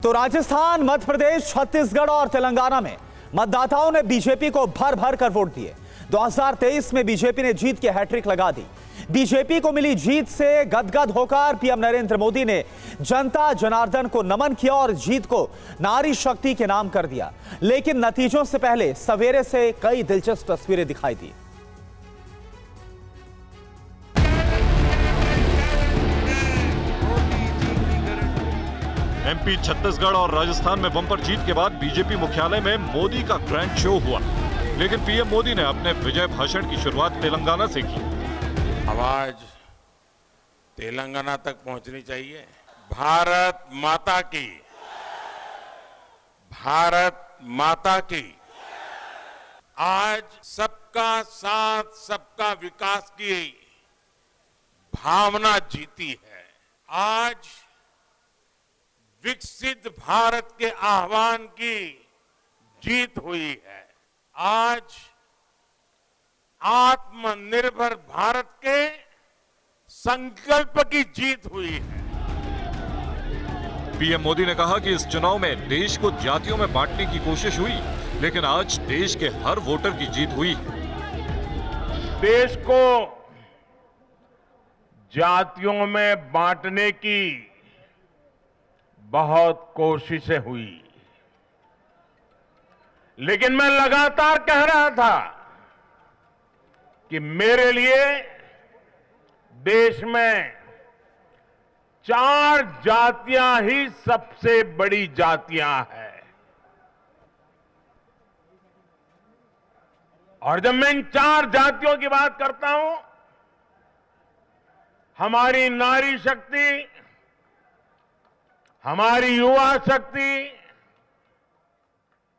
तो राजस्थान, मध्य प्रदेश, छत्तीसगढ़ और तेलंगाना में मतदाताओं ने बीजेपी को भर भर कर वोट दिए। 2023 में बीजेपी ने जीत की हैट्रिक लगा दी। बीजेपी को मिली जीत से गदगद होकर पीएम नरेंद्र मोदी ने जनता जनार्दन को नमन किया और जीत को नारी शक्ति के नाम कर दिया। लेकिन नतीजों से पहले सवेरे से कई दिलचस्प तस्वीरें दिखाई दी। एमपी, छत्तीसगढ़ और राजस्थान में बम्पर जीत के बाद बीजेपी मुख्यालय में मोदी का ग्रैंड शो हुआ। लेकिन पीएम मोदी ने अपने विजय भाषण की शुरुआत तेलंगाना से की। आवाज तेलंगाना तक पहुंचनी चाहिए। भारत माता की, भारत माता की। आज सबका साथ, सबका विकास की भावना जीती है। आज विकसित भारत के आह्वान की जीत हुई है। आज आत्मनिर्भर भारत के संकल्प की जीत हुई है। पीएम मोदी ने कहा कि इस चुनाव में देश को जातियों में बांटने की कोशिश हुई, लेकिन आज देश के हर वोटर की जीत हुई। देश को जातियों में बांटने की बहुत कोशिशें हुई, लेकिन मैं लगातार कह रहा था कि मेरे लिए देश में 4 जातियां ही सबसे बड़ी जातियां हैं। और जब मैं इन 4 जातियों की बात करता हूं, हमारी नारी शक्ति, हमारी युवा शक्ति,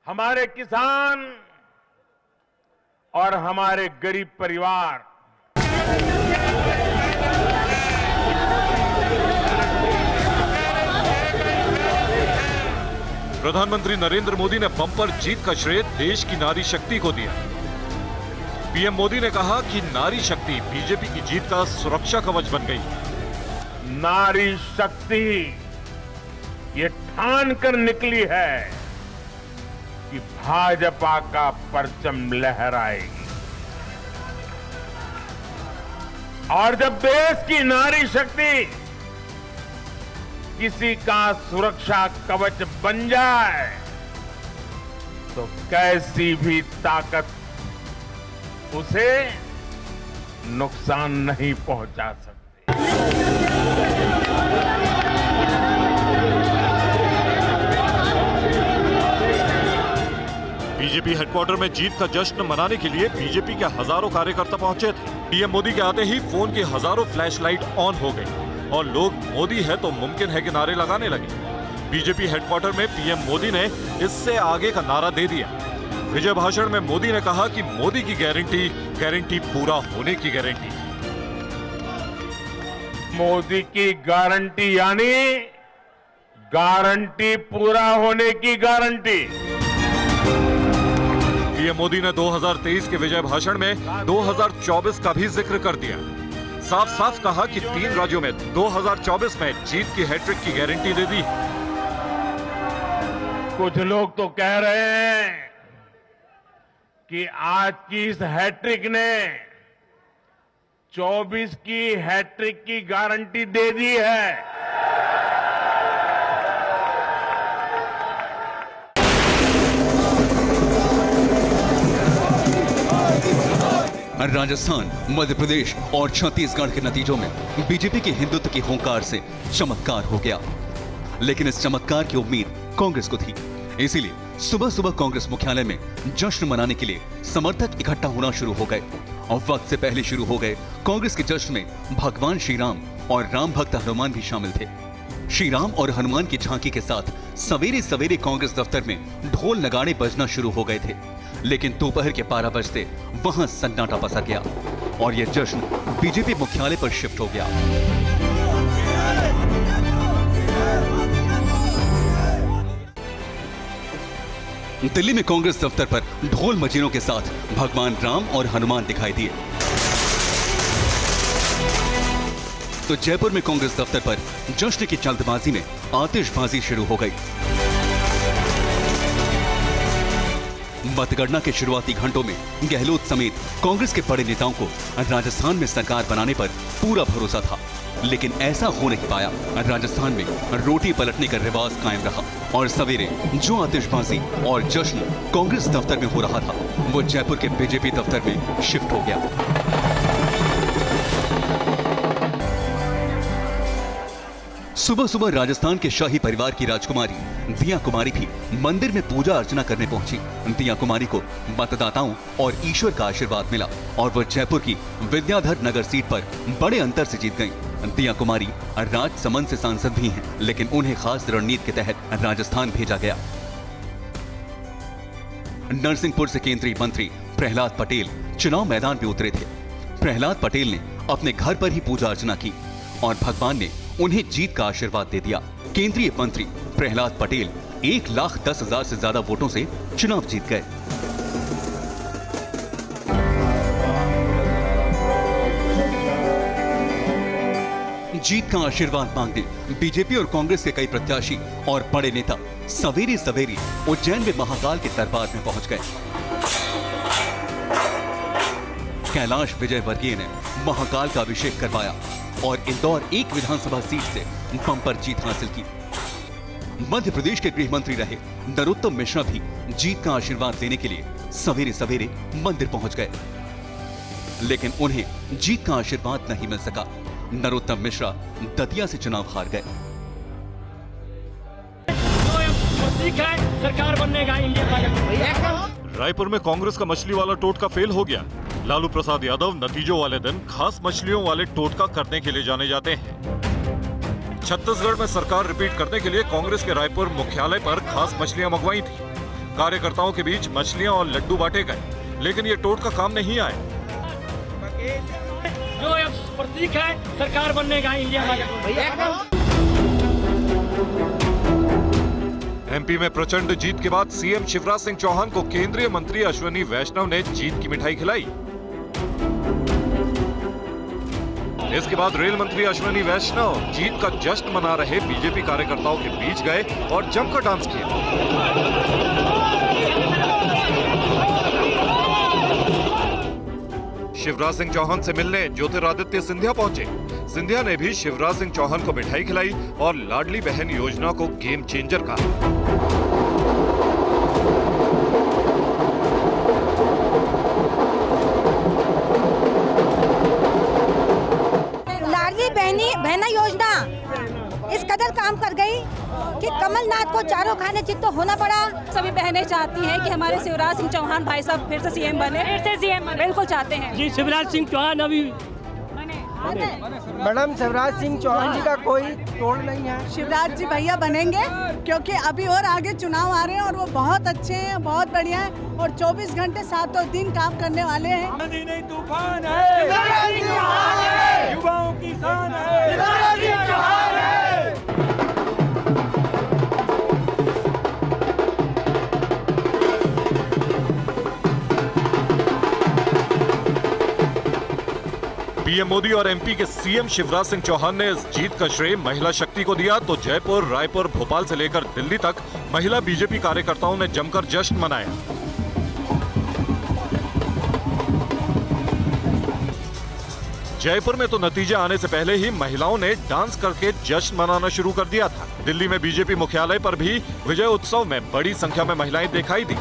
हमारे किसान और हमारे गरीब परिवार, प्रधानमंत्री नरेंद्र मोदी ने बम्पर जीत का श्रेय देश की नारी शक्ति को दिया। पीएम मोदी ने कहा कि नारी शक्ति बीजेपी की जीत का सुरक्षा कवच बन गई। नारी शक्ति ये ठान कर निकली है कि भाजपा का परचम लहराएगी। और जब देश की नारी शक्ति किसी का सुरक्षा कवच बन जाए, तो कैसी भी ताकत उसे नुकसान नहीं पहुंचा सकती। बीजेपी हेडक्वार्टर में जीत का जश्न मनाने के लिए बीजेपी के हजारों कार्यकर्ता पहुंचे थे। पीएम मोदी के आते ही फोन की हजारों फ्लैशलाइट ऑन हो गई और लोग मोदी है तो मुमकिन है कि नारे लगाने लगे। बीजेपी हेडक्वार्टर में पीएम मोदी ने इससे आगे का नारा दे दिया। विजय भाषण में मोदी ने कहा कि मोदी की गारंटी, गारंटी पूरा होने की गारंटी। मोदी की गारंटी यानी गारंटी पूरा होने की गारंटी। पीएम मोदी ने 2023 के विजय भाषण में 2024 का भी जिक्र कर दिया। साफ साफ कहा कि 3 राज्यों में 2024 में जीत की हैट्रिक की गारंटी दे दी। कुछ लोग तो कह रहे हैं कि आज की इस हैट्रिक ने 24 की हैट्रिक की गारंटी दे दी है। राजस्थान, मध्य प्रदेश और छत्तीसगढ़ के नतीजों में बीजेपी के हिंदुत्व की हुंकार से चमत्कार हो गया। लेकिन इस चमत्कार की उम्मीद कांग्रेस को थी। इसीलिए सुबह सुबह कांग्रेस मुख्यालय में जश्न मनाने के लिए समर्थक इकट्ठा होना शुरू हो गए और वक्त से पहले शुरू हो गए कांग्रेस के जश्न में भगवान श्री राम और राम भक्त हनुमान भी शामिल थे। श्री राम और हनुमान की झांकी के साथ सवेरे सवेरे कांग्रेस दफ्तर में ढोल नगाड़े बजना शुरू हो गए थे। लेकिन दोपहर के 12 बजते वहां सन्नाटा पसर गया और यह जश्न बीजेपी मुख्यालय पर शिफ्ट हो गया। दिल्ली में कांग्रेस दफ्तर पर ढोल मजीरों के साथ भगवान राम और हनुमान दिखाई दिए, तो जयपुर में कांग्रेस दफ्तर पर जश्न की जल्दबाजी में आतिशबाजी शुरू हो गई। मतगणना के शुरुआती घंटों में गहलोत समेत कांग्रेस के बड़े नेताओं को राजस्थान में सरकार बनाने पर पूरा भरोसा था, लेकिन ऐसा हो नहीं पाया। राजस्थान में रोटी पलटने का रिवाज कायम रहा और सवेरे जो आतिशबाजी और जश्न कांग्रेस दफ्तर में हो रहा था, वो जयपुर के बीजेपी दफ्तर में शिफ्ट हो गया। सुबह सुबह राजस्थान के शाही परिवार की राजकुमारी दिया कुमारी भी मंदिर में पूजा अर्चना करने पहुंची। दिया कुमारी को मतदाताओं और ईश्वर का आशीर्वाद मिला और वो जयपुर की विद्याधर नगर सीट पर बड़े अंतर से जीत गईं। दिया कुमारी राजसमंद से सांसद भी हैं, लेकिन उन्हें खास रणनीति के तहत राजस्थान भेजा गया। नरसिंहपुर से केंद्रीय मंत्री प्रहलाद पटेल चुनाव मैदान में उतरे थे। प्रहलाद पटेल ने अपने घर पर ही पूजा अर्चना की और भगवान ने उन्हें जीत का आशीर्वाद दे दिया। केंद्रीय मंत्री प्रहलाद पटेल 1,10,000 से ज्यादा वोटों से चुनाव जीत गए। जीत का आशीर्वाद मांगने बीजेपी और कांग्रेस के कई प्रत्याशी और बड़े नेता सवेरे सवेरे उज्जैन में महाकाल के दरबार में पहुंच गए। कैलाश विजयवर्गीय ने महाकाल का अभिषेक करवाया और इंदौर 1 विधानसभा सीट से बम्पर जीत हासिल की। मध्य प्रदेश के गृह मंत्री रहे नरोत्तम मिश्रा भी जीत का आशीर्वाद लेने के लिए सवेरे सवेरे मंदिर पहुंच गए, लेकिन उन्हें जीत का आशीर्वाद नहीं मिल सका। नरोत्तम मिश्रा दतिया से चुनाव हार गए। सरकार बनने का इंडिया। रायपुर में कांग्रेस का मछली वाला टोटका फेल हो गया। लालू प्रसाद यादव नतीजों वाले दिन खास मछलियों वाले टोटका करने के लिए जाने जाते हैं। छत्तीसगढ़ में सरकार रिपीट करने के लिए कांग्रेस के रायपुर मुख्यालय पर खास मछलियां मंगवाई थी। कार्यकर्ताओं के बीच मछलियां और लड्डू बांटे गए, लेकिन ये टोटका काम नहीं आए। जो प्रतीक है सरकार बनने का इंडिया। एमपी में प्रचंड जीत के बाद सीएम शिवराज सिंह चौहान को केंद्रीय मंत्री अश्विनी वैष्णव ने जीत की मिठाई खिलाई। इसके बाद रेल मंत्री अश्विनी वैष्णव जीत का जश्न मना रहे बीजेपी कार्यकर्ताओं के बीच गए और जमकर डांस किया। शिवराज सिंह चौहान से मिलने ज्योतिरादित्य सिंधिया पहुंचे। सिंधिया ने भी शिवराज सिंह चौहान को मिठाई खिलाई और लाडली बहन योजना को गेम चेंजर कहा। बहना योजना इस कदर काम कर गई कि कमलनाथ को चारों खाने चित तो होना पड़ा। सभी बहनें चाहती हैं कि हमारे शिवराज सिंह चौहान भाई साहब फिर से सीएम बने। बिल्कुल चाहते हैं जी। शिवराज सिंह चौहान अभी मैडम शिवराज सिंह चौहान जी का कोई तोड़ नहीं है। शिवराज जी भैया बनेंगे, क्योंकि अभी और आगे चुनाव आ रहे हैं और वो बहुत अच्छे हैं, बहुत बढ़िया हैं और 24 घंटे 7 दिन काम करने वाले हैं। नदी नहीं तूफान है, युवाओं की शान है। पीएम मोदी और एमपी के सीएम शिवराज सिंह चौहान ने इस जीत का श्रेय महिला शक्ति को दिया, तो जयपुर, रायपुर, भोपाल से लेकर दिल्ली तक महिला बीजेपी कार्यकर्ताओं ने जमकर जश्न मनाया। जयपुर में तो नतीजे आने से पहले ही महिलाओं ने डांस करके जश्न मनाना शुरू कर दिया था। दिल्ली में बीजेपी मुख्यालय पर भी विजय उत्सव में बड़ी संख्या में महिलाएं दिखाई दी।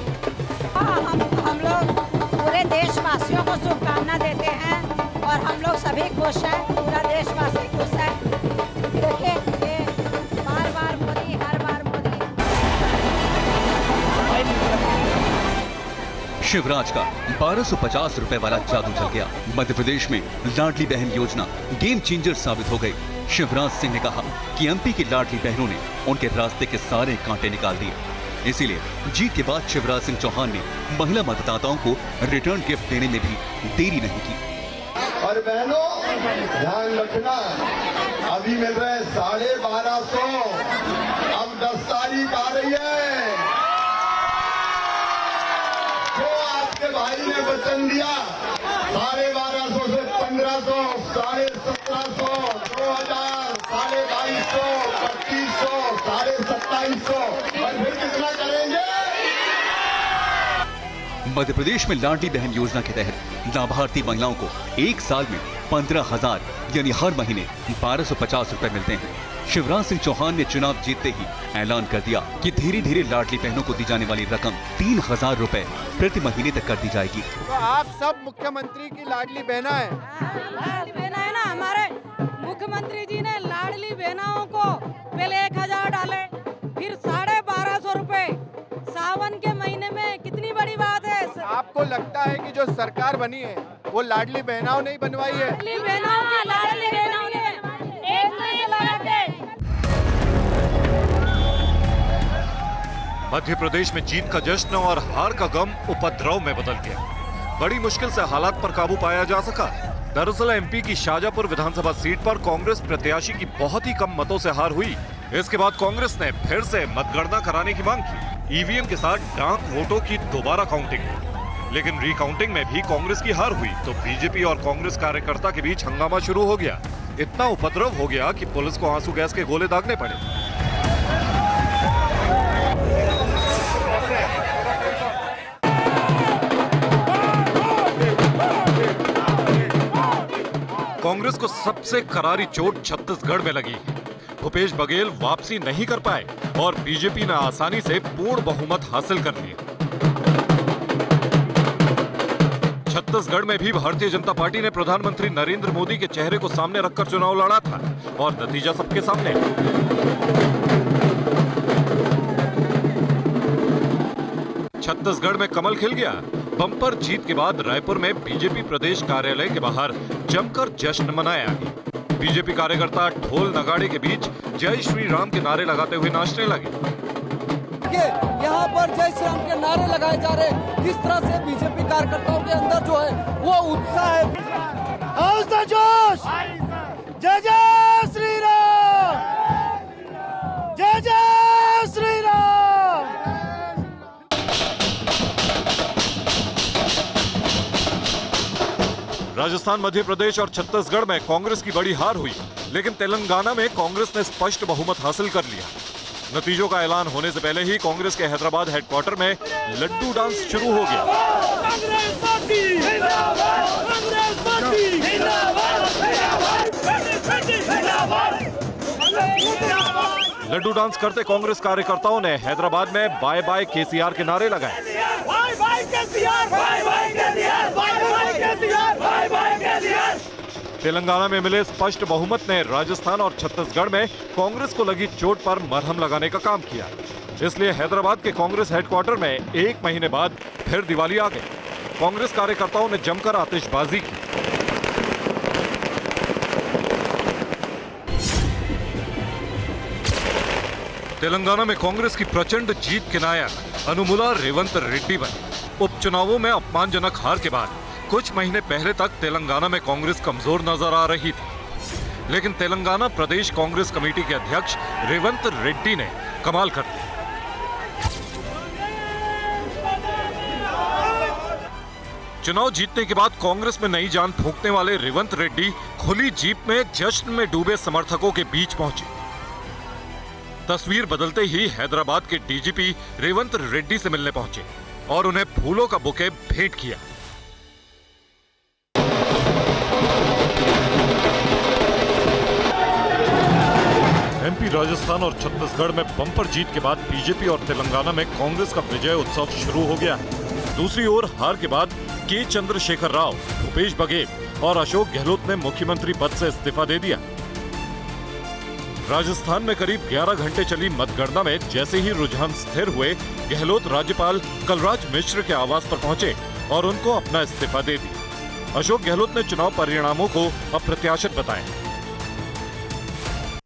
हम लोग पूरे देशवासियों को शुभकामना देते हैं और हम लोग सभी खुश हैं, पूरा देशवासी खुश है। देखिए ये बार बार मोदी, हर बार मोदी। शिवराज का 1250 रुपए वाला जादू चल गया। मध्य प्रदेश में लाडली बहन योजना गेम चेंजर साबित हो गई। शिवराज सिंह ने कहा कि एमपी की लाडली बहनों ने उनके रास्ते के सारे कांटे निकाल दिए। इसीलिए जीत के बाद शिवराज सिंह चौहान ने महिला मतदाताओं को रिटर्न गिफ्ट देने में भी देरी नहीं की। और बहनों ध्यान रखना, अभी मिल रहे 1250, अब 10 तारीख आ रही है। जो आपके भाई ने वचन दिया 1250 से 1500, 1750, 2000, 2250, 2500, 2750 और फिर कितना करेंगे? मध्य प्रदेश में लाडली बहन योजना के तहत लाभार्थी महिलाओं को एक साल में 15,000 यानी हर महीने 1250 रुपए मिलते हैं। शिवराज सिंह चौहान ने चुनाव जीतते ही ऐलान कर दिया कि धीरे धीरे लाडली बहनों को दी जाने वाली रकम 3,000 रुपए प्रति महीने तक कर दी जाएगी। तो आप सब मुख्यमंत्री की लाडली बहना है। लाडली बहना है ना, हमारे मुख्यमंत्री जी ने लाडली बहनाओं को पहले 1,000 डाले, फिर 1250 रुपए सावन के महीने में। कितनी बड़ी बात है। आपको लगता है कि जो सरकार बनी है वो लाडली बहनाओं ने ही बनवाई है? लाडली बहनाओं ने एक नहीं लगा के। मध्य प्रदेश में जीत का जश्न और हार का गम उपद्रव में बदल गया। बड़ी मुश्किल से हालात पर काबू पाया जा सका। दरअसल एमपी की शाजापुर विधानसभा सीट पर कांग्रेस प्रत्याशी की बहुत ही कम मतों से हार हुई। इसके बाद कांग्रेस ने फिर से मतगणना कराने की मांग की। ईवीएम के साथ डाक वोटों की दोबारा काउंटिंग, लेकिन रिकाउंटिंग में भी कांग्रेस की हार हुई तो बीजेपी और कांग्रेस कार्यकर्ता के बीच हंगामा शुरू हो गया। इतना उपद्रव हो गया कि पुलिस को आंसू गैस के गोले दागने पड़े। कांग्रेस को सबसे करारी चोट छत्तीसगढ़ में लगी है। भूपेश बघेल वापसी नहीं कर पाए और बीजेपी ने आसानी से पूर्ण बहुमत हासिल कर लिया। छत्तीसगढ़ में भी भारतीय जनता पार्टी ने प्रधानमंत्री नरेंद्र मोदी के चेहरे को सामने रखकर चुनाव लड़ा था और नतीजा सबके सामने। छत्तीसगढ़ में कमल खिल गया। बम्पर जीत के बाद रायपुर में बीजेपी प्रदेश कार्यालय के बाहर जमकर जश्न मनाया गया। बीजेपी कार्यकर्ता ढोल नगाड़े के बीच जय श्री राम के नारे लगाते हुए नाचने लगे। यहाँ पर जय श्री राम के नारे लगाए जा रहे हैं। किस तरह से बीजेपी कार्यकर्ताओं के अंदर जो है वो उत्साह है। जोश, जय जय श्री राम, जय जय श्री राम। राजस्थान, मध्य प्रदेश और छत्तीसगढ़ में कांग्रेस की बड़ी हार हुई, लेकिन तेलंगाना में कांग्रेस ने स्पष्ट बहुमत हासिल कर लिया। नतीजों का ऐलान होने से पहले ही कांग्रेस के हैदराबाद हेडक्वार्टर में लड्डू डांस शुरू हो गया। लड्डू डांस करते कांग्रेस कार्यकर्ताओं ने हैदराबाद में बाय बाय केसीआर के नारे लगाए। तेलंगाना में मिले स्पष्ट बहुमत ने राजस्थान और छत्तीसगढ़ में कांग्रेस को लगी चोट पर मरहम लगाने का काम किया। इसलिए हैदराबाद के कांग्रेस हेडक्वार्टर में एक महीने बाद फिर दिवाली आ गई। कांग्रेस कार्यकर्ताओं ने जमकर आतिशबाजी की। तेलंगाना में कांग्रेस की प्रचंड जीत के नायक अनुमुला रेवंत रेड्डी बने। उपचुनावों में अपमानजनक हार के बाद कुछ महीने पहले तक तेलंगाना में कांग्रेस कमजोर नजर आ रही थी, लेकिन तेलंगाना प्रदेश कांग्रेस कमेटी के अध्यक्ष रेवंत रेड्डी ने कमाल कर दिया। चुनाव जीतने के बाद कांग्रेस में नई जान फूंकने वाले रेवंत रेड्डी खुली जीप में जश्न में डूबे समर्थकों के बीच पहुंचे। तस्वीर बदलते ही हैदराबाद के डीजीपी रेवंत रेड्डी से मिलने पहुंचे और उन्हें फूलों का बुके भेंट किया। एमपी, राजस्थान और छत्तीसगढ़ में बम्पर जीत के बाद बीजेपी और तेलंगाना में कांग्रेस का विजय उत्सव शुरू हो गया। दूसरी ओर हार के बाद के चंद्रशेखर राव, भूपेश बघेल और अशोक गहलोत ने मुख्यमंत्री पद से इस्तीफा दे दिया। राजस्थान में करीब 11 घंटे चली मतगणना में जैसे ही रुझान स्थिर हुए, गहलोत राज्यपाल कलराज मिश्र के आवास पर पहुंचे और उनको अपना इस्तीफा दे दिया। अशोक गहलोत ने चुनाव परिणामों को अप्रत्याशित बताया।